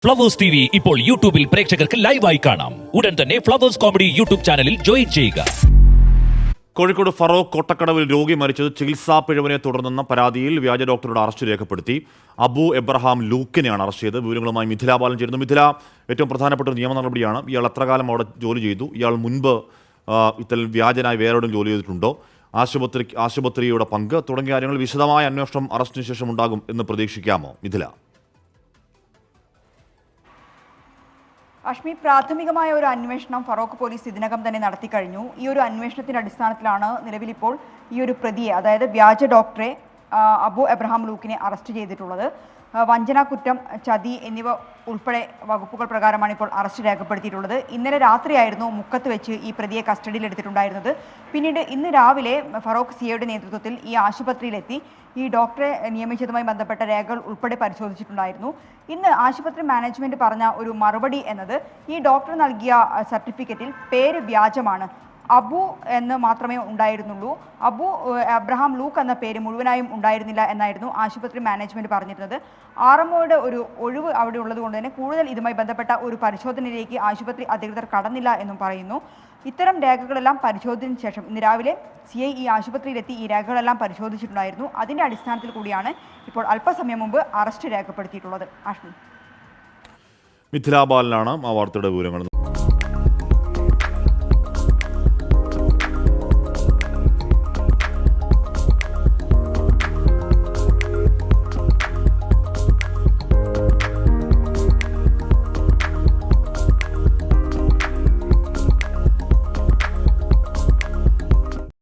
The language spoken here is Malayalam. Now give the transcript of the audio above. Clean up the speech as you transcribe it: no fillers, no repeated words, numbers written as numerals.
ഫ്ലവേഴ്സ് ടിവി ഇപ്പോൾ യൂട്യൂബിൽ പ്രേക്ഷകർക്ക് ലൈവായി കാണാം. ഉടൻ തന്നെ ഫ്ലവേഴ്സ് കോമഡി യൂട്യൂബ് ചാനലിൽ ജോയിൻ ചെയ്യുക. കോഴിക്കോട് ഫറോക്ക് കോട്ടക്കടവിൽ രോഗി മരിച്ചത് ചികിത്സാ പിഴവിനെ തുടർന്നെന്ന പരാതിയിൽ വ്യാജ ഡോക്ടറുടെ അറസ്റ്റ് രേഖപ്പെടുത്തി. അബു എബ്രഹാം ലൂക്കിനെയാണ് അറസ്റ്റ് ചെയ്തത്. വിവരങ്ങളുമായി മിഥില ബാലൻ ചേരുന്നു. മിഥില, ഏറ്റവും പ്രധാനപ്പെട്ട ഒരു നിയമ നടപടിയാണ്. ഇയാൾ എത്ര കാലം അവിടെ ജോലി ചെയ്തു? ഇയാൾ മുൻപ് ഇത്തരം വ്യാജനായി വേറെവിടെയും ജോലി ചെയ്തിട്ടുണ്ടോ? ആശുപത്രിയുടെ പങ്ക് തുടങ്ങിയ കാര്യങ്ങൾ വിശദമായ അന്വേഷണം അറസ്റ്റിന് ശേഷം ഉണ്ടാകും എന്ന് പ്രതീക്ഷിക്കാമോ മിഥില? അഷ്മി, പ്രാഥമികമായ ഒരു അന്വേഷണം ഫറോക്ക് പോലീസ് ഇതിനകം തന്നെ നടത്തി കഴിഞ്ഞു. ഈ ഒരു അന്വേഷണത്തിന്റെ അടിസ്ഥാനത്തിലാണ് നിലവിലിപ്പോൾ ഈ ഒരു പ്രതിയെ, അതായത് വ്യാജ ഡോക്ടറെ അബു എബ്രഹാം ലൂക്കിനെ അറസ്റ്റ് ചെയ്തിട്ടുള്ളത്. വഞ്ചന, കുറ്റം, ചതി എന്നിവ ഉൾപ്പെടെ വകുപ്പുകൾ പ്രകാരമാണ് ഇപ്പോൾ അറസ്റ്റ് രേഖപ്പെടുത്തിയിട്ടുള്ളത്. ഇന്നലെ രാത്രിയായിരുന്നു മുക്കത്ത് വെച്ച് ഈ പ്രതിയെ കസ്റ്റഡിയിൽ എടുത്തിട്ടുണ്ടായിരുന്നത്. പിന്നീട് ഇന്ന് രാവിലെ ഫറോക്ക് സിഐയുടെ നേതൃത്വത്തിൽ ഈ ആശുപത്രിയിലെത്തി ഈ ഡോക്ടറെ നിയമിച്ചതുമായി ബന്ധപ്പെട്ട രേഖകൾ ഉൾപ്പെടെ പരിശോധിച്ചിട്ടുണ്ടായിരുന്നു. ഇന്ന് ആശുപത്രി മാനേജ്മെന്റ് പറഞ്ഞ ഒരു മറുപടി എന്നത് ഈ ഡോക്ടർ നൽകിയ സർട്ടിഫിക്കറ്റിൽ പേര് വ്യാജമാണ്. അബു എന്ന് മാത്രമേ ഉണ്ടായിരുന്നുള്ളൂ. അബു എബ്രഹാം ലൂക്ക് എന്ന പേര് മുഴുവനായും ഉണ്ടായിരുന്നില്ല എന്നായിരുന്നു ആശുപത്രി മാനേജ്മെന്റ് പറഞ്ഞിരുന്നത്. ആർഎംഒയുടെ ഒരു ഒഴിവ് അവിടെ ഉള്ളത് കൊണ്ട് തന്നെ കൂടുതൽ ഇതുമായി ബന്ധപ്പെട്ട ഒരു പരിശോധനയിലേക്ക് ആശുപത്രി അധികൃതർ കടന്നില്ല എന്നും പറയുന്നു. ഇത്തരം രേഖകളെല്ലാം പരിശോധനയ്ക്ക് ശേഷം ഇന്ന് രാവിലെ സിഐ ഈ ആശുപത്രിയിലെത്തി ഈ രേഖകളെല്ലാം പരിശോധിച്ചിട്ടുണ്ടായിരുന്നു. അതിന്റെ അടിസ്ഥാനത്തിൽ കൂടിയാണ് ഇപ്പോൾ അല്പസമയം മുമ്പ് അറസ്റ്റ് രേഖപ്പെടുത്തിയിട്ടുള്ളത്. ആഷ്മി, മിഥില ബാലനാണ് ആ വാർത്തയുടെ വിവരങ്ങൾ